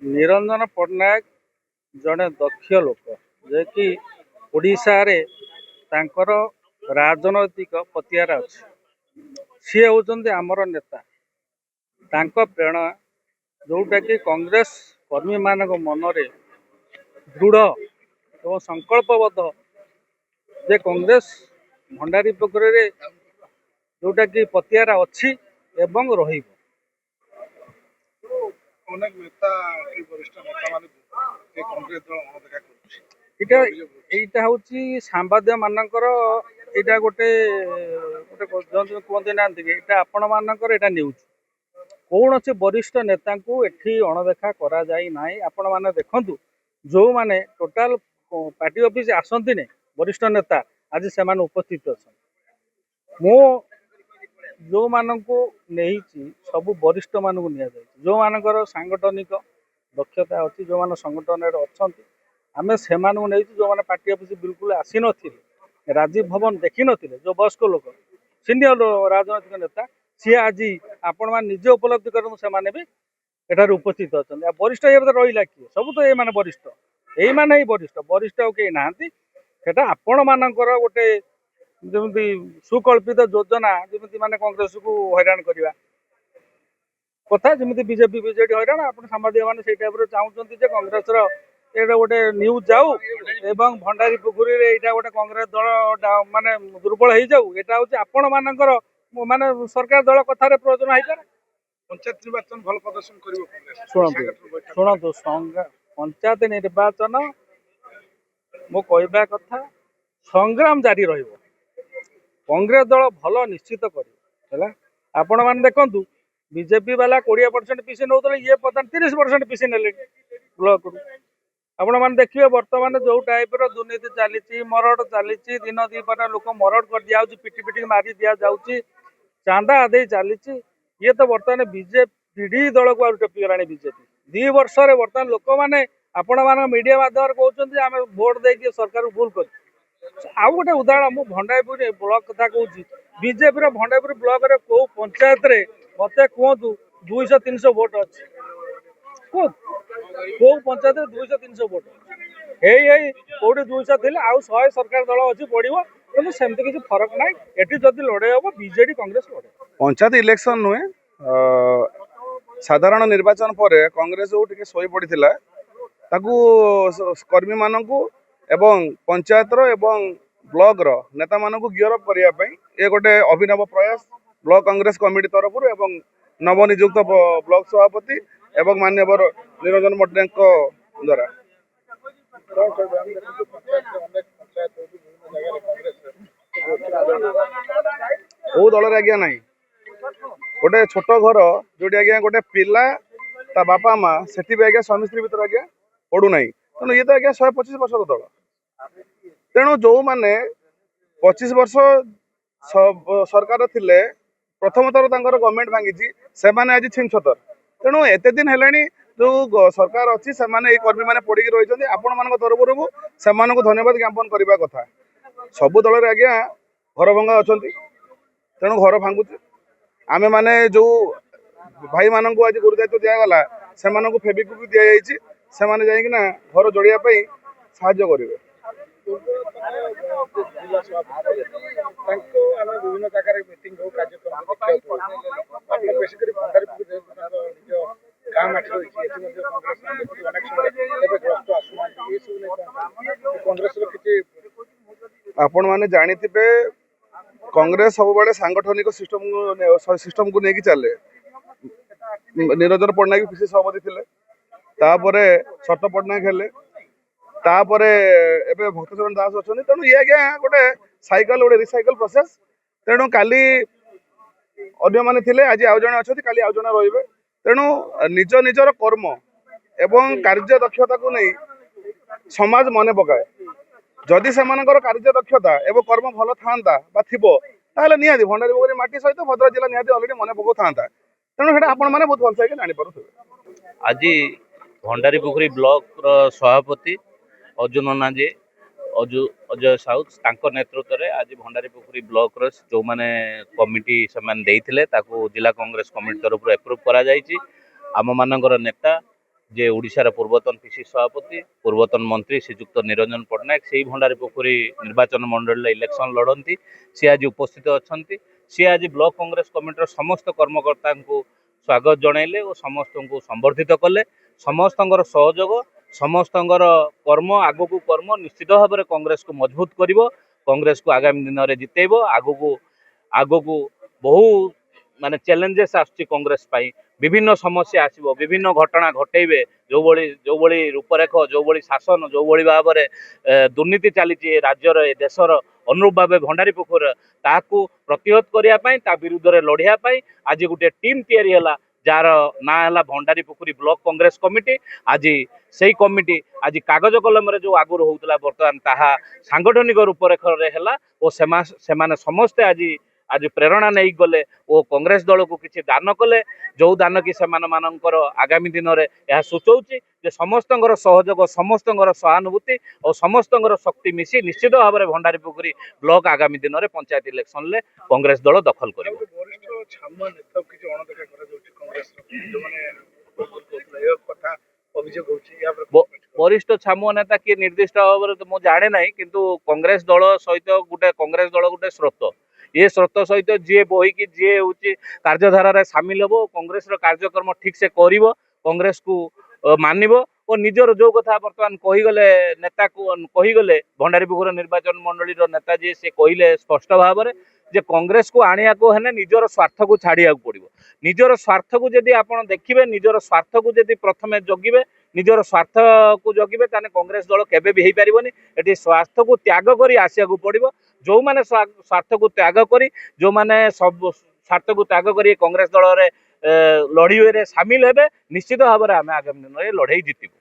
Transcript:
ନିରଞ୍ଜନ ପଟ୍ଟନାୟକ ଜଣେ ଦକ୍ଷ ଲୋକ ଯେ କି ଓଡ଼ିଶାରେ ତାଙ୍କର ରାଜନୈତିକ ପତିଆରା ଅଛି। ସିଏ ହେଉଛନ୍ତି ଆମର ନେତା। ତାଙ୍କ ପ୍ରେରଣା ଯେଉଁଟାକି କଂଗ୍ରେସ କର୍ମୀମାନଙ୍କ ମନରେ ଦୃଢ଼ ଏବଂ ସଂକଳ୍ପବଦ୍ଧ ଯେ କଂଗ୍ରେସ ଭଣ୍ଡାରୀ ପୋଖରୀରେ ଯେଉଁଟାକି ପତିଆରା ଅଛି ଏବଂ ରହିବ। ଅନେକ ନେତା ବରିଷ୍ଠ ନେତା ମାନେ କଂଗ୍ରେସ ଦଳ ଅଣଦେଖା କରୁଛି। ଏଇଟା ହଉଛି ସାମ୍ବାଦିକ ମାନଙ୍କର ଏଇଟା ଗୋଟେ କୁହନ୍ତି ନାହାନ୍ତି କି ଏଇଟା ଆପଣ ମାନଙ୍କର ଏଇଟା ନ୍ୟୁଜ୍। କୌଣସି ବରିଷ୍ଠ ନେତାଙ୍କୁ ଏଠି ଅଣଦେଖା କରାଯାଇ ନାହିଁ। ଆପଣ ମାନେ ଦେଖନ୍ତୁ ଯେଉଁମାନେ ଟୋଟାଲ ପାର୍ଟି ଅଫିସ ଆସନ୍ତିନି ବରିଷ୍ଠ ନେତା ଆଜି ସେମାନେ ଉପସ୍ଥିତ ଅଛନ୍ତି। ମୁଁ ଯେଉଁମାନଙ୍କୁ ନେଇଛି ସବୁ ବରିଷ୍ଠ ମାନଙ୍କୁ ନିଆଯାଇଛି, ଯେଉଁମାନଙ୍କର ସାଂଗଠନିକ ଦକ୍ଷତା ଅଛି, ଯେଉଁମାନେ ସଂଗଠନରେ ଅଛନ୍ତି ଆମେ ସେମାନଙ୍କୁ ନେଇଛୁ। ଯେଉଁମାନେ ପାର୍ଟି ଅଫିସ ବିଲକୁଲ ଆସିନଥିଲେ, ରାଜୀବ ଭବନ ଦେଖିନଥିଲେ, ଯେଉଁ ବୟସ୍କ ଲୋକ ସିନିୟର ରାଜନୈତିକ ନେତା ସିଏ ଆଜି ଆପଣମାନେ ନିଜେ ଉପଲବ୍ଧି କରନ୍ତୁ ସେମାନେ ବି ଏଠାରେ ଉପସ୍ଥିତ ଅଛନ୍ତି। ଆଉ ବରିଷ୍ଠ ଏ ରହିଲା କିଏ? ସବୁ ତ ଏଇମାନେ ବରିଷ୍ଠ, ଏଇମାନେ ହିଁ ବରିଷ୍ଠ। ବରିଷ୍ଠ ଆଉ କେହି ନାହାନ୍ତି। ସେଟା ଆପଣମାନଙ୍କର ଗୋଟେ ଯେମିତି ସୁକଳ୍ପିତ ଯୋଜନା, ଯେମିତି ମାନେ କଂଗ୍ରେସକୁ ହଇରାଣ କରିବା କଥା, ଯେମିତି ବିଜେପି ବିଜେଡି ହଇରାଣ। ଆପଣ ସାମ୍ବାଦିକ ମାନେ ସେଇ ଟାଇପର ଚାହୁଁଛନ୍ତି ଯେ କଂଗ୍ରେସର ଏଇଟା ଗୋଟେ ନ୍ୟୁଜ୍ ଯାଉ ଏବଂ ଭଣ୍ଡାରୀ ପୋଖରୀରେ ଏଇଟା ଗୋଟେ କଂଗ୍ରେସ ଦଳ ମାନେ ଦୁର୍ବଳ ହେଇଯାଉ। ଏଇଟା ହଉଛି ଆପଣ ମାନଙ୍କର ମାନେ ସରକାର ଦଳ କଥାରେ ପ୍ରୟୋଜନ ହେଇପାରେ। ପଞ୍ଚାୟତ ନିର୍ବାଚନ ଭଲ ପ୍ରଦର୍ଶନ କରିବ କଂଗ୍ରେସ। ଶୁଣନ୍ତୁ ପଞ୍ଚାୟତ ନିର୍ବାଚନ ମୁଁ କହିବା କଥା ସଂଗ୍ରାମ ଜାରି ରହିବ। କଂଗ୍ରେସ ଦଳ ଭଲ ନିଶ୍ଚିତ କରିବ ହେଲା। ଆପଣ ମାନେ ଦେଖନ୍ତୁ ବିଜେପି ବାଲା 20% ପିସି ନେଉଥିଲେ, ଇଏ ବର୍ତ୍ତମାନ 30% ପିସି ନେଲେଣି ବ୍ଲକରୁ। ଆପଣ ମାନେ ଦେଖିବେ ବର୍ତ୍ତମାନ ଯୋଉ ଟାଇପର ଦୁର୍ନୀତି ଚାଲିଛି, ମରଡ଼ ଚାଲିଛି, ଦିନ ଦିପହର ଲୋକ ମରଡ଼ କରି ଦିଆଯାଉଛି, ପିଟି ପିଟି ମାରି ଦିଆଯାଉଛି, ଚାନ୍ଦା ଆଦେଇ ଚାଲିଛି। ଇଏ ତ ବର୍ତ୍ତମାନ ବିଜେପି ଦଳକୁ ଆଉ ଟପିଗଲାଣି ବିଜେପି। 2 ବର୍ଷରେ ବର୍ତ୍ତମାନ ଲୋକମାନେ ଆପଣମାନଙ୍କ ମିଡିଆ ମାଧ୍ୟମରେ କହୁଛନ୍ତି ଆମେ ଭୋଟ ଦେଇକି ସରକାରକୁ ଭୁଲ କରିଛୁ। ଆଉ ଗୋଟେ ଉଦାହରଣ ମୁଁ ଭଣ୍ଡାରୀପୁର ବ୍ଲକ କଥା କହୁଛି। ବିଜେପିର ଭଣ୍ଡାରୀପୁର ବ୍ଲକରେ କୋଉ ପଞ୍ଚାୟତରେ ମତେ କୁହନ୍ତୁ 200-300 ଭୋଟ ଅଛି? କୋଉ ପଞ୍ଚାୟତରେ 200-300 ଭୋଟ? ଏଇ କୋଉଠି 200 ଥିଲେ ଆଉ 100 ସରକାର ଦଳ ଅଛି ପଡିବ। କିନ୍ତୁ ସେମିତି କିଛି ଫରକ ନାହିଁ। ଏଠି ଯଦି ଲଢେଇ ହବ ବିଜେଡି କଂଗ୍ରେସ ଲଢେଇ। ପଞ୍ଚାୟତ ଇଲେକ୍ସନ ନୁହେଁ, ସାଧାରଣ ନିର୍ବାଚନ ପରେ କଂଗ୍ରେସ ଯୋଉ ଟିକେ ଶୋଇ ପଡ଼ିଥିଲା ତାକୁ କର୍ମୀମାନଙ୍କୁ ଏବଂ ପଞ୍ଚାୟତର ଏବଂ ବ୍ଲକର ନେତାମାନଙ୍କୁ ଗିରଫ କରିବା ପାଇଁ ଏ ଗୋଟେ ଅଭିନବ ପ୍ରୟାସ ବ୍ଲକ କଂଗ୍ରେସ କମିଟି ତରଫରୁ ଏବଂ ନବନିଯୁକ୍ତ ବ୍ଲକ ସଭାପତି ଏବଂ ମାନ୍ୟବର ନିରଞ୍ଜନ ପଟ୍ଟନାୟକଙ୍କ ଦ୍ୱାରା। କୋଉ ଦଳରେ ଆଜ୍ଞା ନାହିଁ। ଗୋଟେ ଛୋଟ ଘର ଯୋଉଠି ଆଜ୍ଞା ଗୋଟେ ପିଲା ତା ବାପା ମା ସେଠି ବି ଆଜ୍ଞା ସ୍ୱାମୀ ସ୍ତ୍ରୀ ଭିତରେ ଆଜ୍ଞା ପଡୁନାହିଁ। ତେଣୁ ଇଏ ତ ଆଜ୍ଞା 125 ବର୍ଷର ଦଳ। ତେଣୁ ଯୋଉମାନେ 25 ବର୍ଷ ସରକାର ଥିଲେ, ପ୍ରଥମ ଥର ତାଙ୍କର ଗଭର୍ଣ୍ଣମେଣ୍ଟ ଭାଙ୍ଗିଛି, ସେମାନେ ଆଜି ଛିଂଛତର। ତେଣୁ ଏତେ ଦିନ ହେଲାଣି ଯୋଉ ସରକାର ଅଛି ସେମାନେ ଏଇ କର୍ମୀମାନେ ପଡିକି ରହିଛନ୍ତି। ଆପଣମାନଙ୍କ ତରଫରୁ ସେମାନଙ୍କୁ ଧନ୍ୟବାଦ ଜ୍ଞାପନ କରିବା କଥା। ସବୁ ଦଳରେ ଆଜ୍ଞା ଘର ଭଙ୍ଗା ଅଛନ୍ତି, ତେଣୁ ଘର ଭାଙ୍ଗୁଛି। ଆମେ ମାନେ ଯୋଉ ଭାଇମାନଙ୍କୁ ଆଜି ଗୁରୁ ଦାୟିତ୍ୱ ଦିଆଗଲା ସେମାନଙ୍କୁ ଫେବିକ୍ୱିକ୍ ବି ଦିଆଯାଇଛି, ସେମାନେ ଯାଇକିନା ଘର ଯୋଡ଼ିବା ପାଇଁ ସାହାଯ୍ୟ କରିବେ। ବିଭିନ୍ନ ଜାଗାରେ ମିଟିଂ ହଉ କାର୍ଯ୍ୟକ୍ରମ ଆପଣ ମାନେ ଜାଣିଥିବେ କଂଗ୍ରେସ ସବୁବେଳେ ସାଂଗଠନିକ ସିଷ୍ଟମକୁ ନେଇକି ଚାଲେ। ନିରଞ୍ଜନ ପଟ୍ଟନାୟକ ପିସି ସଭାପତି ଥିଲେ, ତାପରେ ଶରତ ପଟ୍ଟନାୟକ ହେଲେ, ତାପରେ ଏବେ ଭକ୍ତଚରଣ ଦାସ ଅଛନ୍ତି। ତେଣୁ ଇଏ ଆଜ୍ଞା ଗୋଟେ ସାଇକେଲ, ଗୋଟେ ରିସାଇକେଲ ପ୍ରୋସେସ। ତେଣୁ କାଲି ଅନ୍ୟମାନେ ଥିଲେ, ଆଜି ଆଉ ଜଣେ ଅଛନ୍ତି, କାଲି ଆଉ ଜଣେ ରହିବେ। ତେଣୁ ନିଜ ନିଜର କର୍ମ ଏବଂ କାର୍ଯ୍ୟ ଦକ୍ଷତାକୁ ନେଇ ସମାଜ ମନେ ପକାଏ। ଯଦି ସେମାନଙ୍କର କାର୍ଯ୍ୟ ଦକ୍ଷତା ଏବଂ କର୍ମ ଭଲ ଥାନ୍ତା ବା ଥିବ, ତାହେଲେ ନିହାତି ଭଣ୍ଡାରୀ ପୋଖରୀ ମାଟି ସହିତ ଭଦ୍ରକ ଜିଲ୍ଲା ନିହାତି ଅଲରେଡି ମନେ ପକାଉଥାନ୍ତା। ତେଣୁ ସେଇଟା ଆପଣ ମାନେ ବହୁତ ଭଲସେ ଜାଣିପାରୁଥିବେ। ଆଜି ଭଣ୍ଡାରୀ ପୋଖରୀ ବ୍ଲକର ସଭାପତି ଅର୍ଜୁନ ନାଜି, ଅଜୟ ସାହୁ, ତାଙ୍କ ନେତୃତ୍ୱରେ ଆଜି ଭଣ୍ଡାରୀ ପୋଖରୀ ବ୍ଲକର ଯେଉଁମାନେ କମିଟି ସେମାନେ ଦେଇଥିଲେ ତାକୁ ଜିଲ୍ଲା କଂଗ୍ରେସ କମିଟି ତରଫରୁ ଏପ୍ରୁଭ୍ କରାଯାଇଛି। ଆମମାନଙ୍କର ନେତା जे ओडिशार पूर्वतन पीसी सभापति पूर्वतन मंत्री श्रीजुक्त निरंजन पट्टनायक से भंडारी पोखरी निर्वाचन मंडल इलेक्शन लड़ती सी आज उपस्थित अच्छा सी आज ब्लॉक कांग्रेस कमिटर समस्त कर्मकर्ता को स्वागत जनइले और समस्त को संबर्धित कले समस्त सहयोग समस्त कर्म आगु को कर्म निश्चित भाव में कांग्रेस को मजबूत कर कांग्रेस को आगामी दिन में जितेब आगु को बहु माने चैलेंजेस आसुची कांग्रेस पाई विभिन्न समस्या आसीबो विभिन्न घटना घटेबे जो भली रूपरेख जो भली शासन जो भली भाव में दुर्नीति चली राज्यर ए देशर अनुरूप भाव भंडारी पोखर ताकू प्रतिहत करने विरुद्ध में लड़िया आज गोटे टीम तैयारी है जार ना है भंडारी पोखरी ब्लॉक कांग्रेस कमिटी आज से कमिटी आज कागज कलम जो आगुरी होता बर्तमान ताहा सांगठनिक रूपरेख से समस्ते आज प्रेरणा नहीं गले और कांग्रेस दल को किसी दान कले जो दान कि से आगामी दिन में यह सूचौची जे समस्त सहयोग समस्त सहानुभूति और समस्त शक्ति मिसी निश्चित भाव में भंडारी पोखरी ब्लॉक आगामी दिन में पंचायत इलेक्शन ले कांग्रेस दल दखल कर वरिष्ठ छामुआ नेता किए निर्दिष्ट भाव में तो मुझे जाने ना किंतु कांग्रेस दल सहित गोटे स्रोत ये स्रोत सहित जी बही कि जी हूँ कार्यधारा सामिल हम कांग्रेस कार्यक्रम ठीक से कर कांग्रेस को मानव और निजर जो कथा बर्तमान कहीगले नेता को कहीगले भंडारी पोखर निर्वाचन मंडली नेता जी से कहले स्पष्ट भाव में जे कांग्रेस को आनिया को है निजर स्वार्थ को छाड़िया पड़ो निजर स्वार्थ को जदि आप देखिए निजर स्वार्थ को जदि प्रथमे जगिबे निजर स्वार्थ को जगिबे ताने कांग्रेस दल केबे भी हो पारिबनी एटी स्वार्थ को त्याग करी आसिया को पड़ो जो माने स्वार्थ को त्याग करी जो माने सब स्वार्थ को त्याग करी कांग्रेस दल रे लड़े सामिल हेबे निश्चित भाव में आम आगामी दिन में लड़े जीतबू।